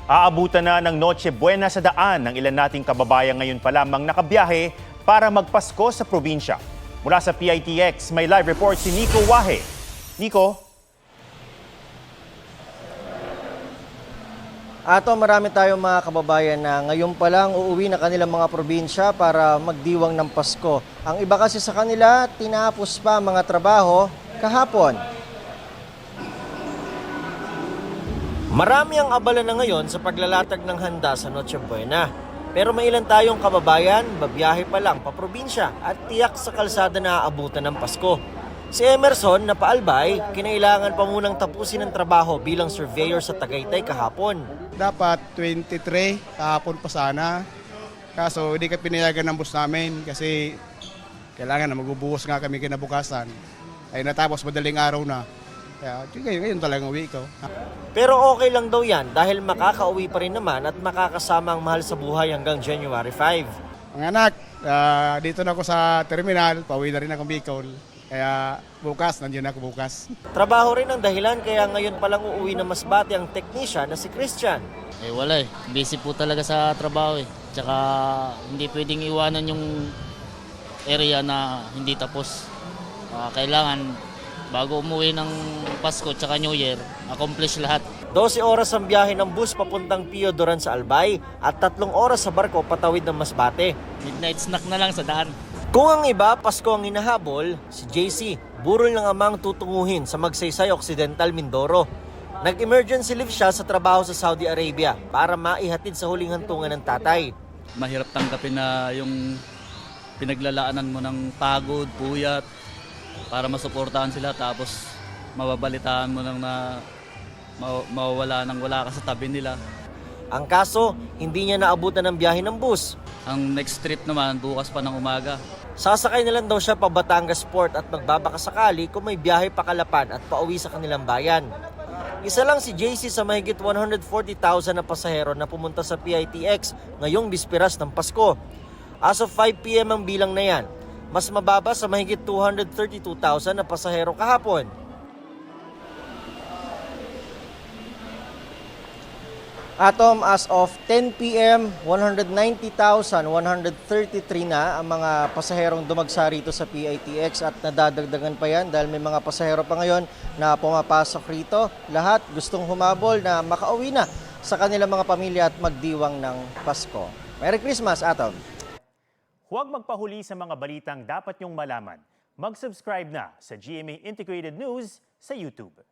Aabutan na ng Noche Buena sa daan ng ilan nating kababayan ngayon pa lamang nakabiyahe para magpasko sa probinsya. Mula sa PITX, may live report si Nico Wahe. Nico? Marami tayong mga kababayan na ngayon pa lang uuwi na kanilang mga probinsya para magdiwang ng Pasko. Ang iba kasi sa kanila, tinapos pa ang mga trabaho kahapon. Marami ang abala na ngayon sa paglalatag ng handa sa Noche Buena. Pero may ilan tayong kababayan, babiyahe pa lang pa probinsya at tiyak sa kalsada na aabutan ng Pasko. Si Emerson na paalbay, kinailangan pa munang tapusin ang trabaho bilang surveyor sa Tagaytay kahapon. Dapat 23, kahapon pa sana. Kaso hindi ka pinayagan ng bus namin kasi kailangan na magbubuhos nga kami kinabukasan. Ay natapos madaling araw na. Kaya ngayon talagang uwi ko. Pero okay lang daw yan dahil makakauwi pa rin naman at makakasama ang mahal sa buhay hanggang January 5. Mga anak, dito na ako sa terminal, pauwi na rin akong Bicol. Kaya bukas, nandiyan ako bukas. Trabaho rin ang dahilan kaya ngayon palang uuwi na Masbate ang technician na si Christian. Wala eh. Busy po talaga sa trabaho eh. Tsaka hindi pwedeng iwanan yung area na hindi tapos. Kailangan bago umuwi ng Pasko tsaka New Year, accomplish lahat. 12 oras ang biyahe ng bus papuntang Pio Duran sa Albay at 3 oras sa barko patawid ng Masbate. Midnight snack na lang sa daan. Kung ang iba, Pasko ang hinahabol, si JC, burol ng amang tutunguhin sa Magsaysay Occidental, Mindoro. Nag-emergency leave siya sa trabaho sa Saudi Arabia para maihatid sa huling hantungan ng tatay. Mahirap tanggapin na yung pinaglalaanan mo ng pagod, puyat, para masuportahan sila tapos mababalitaan mo nang na mawawala nang wala ka sa tabi nila. Ang kaso, hindi niya naabutan ng biyahe ng bus. Ang next trip naman bukas pa ng umaga. Sasakay na lang daw siya pa Batangas Port at magbabaka sakali kung may biyahe pa Calapan at pauwi sa kanilang bayan. Isa lang si JC sa mahigit 140,000 na pasahero na pumunta sa PITX ngayong bisperas ng Pasko. As of 5 p.m. ang bilang na yan, mas mababa sa mahigit 232,000 na pasahero kahapon. As of 10 p.m., 190,133 na ang mga pasaherong dumagsa rito sa PITX at nadadagdagan pa yan dahil may mga pasahero pa ngayon na pumapasok rito. Lahat gustong humabol na makauwi na sa kanilang mga pamilya at magdiwang ng Pasko. Merry Christmas, Atom! Huwag magpahuli sa mga balitang dapat niyong malaman. Mag-subscribe na sa GMA Integrated News sa YouTube.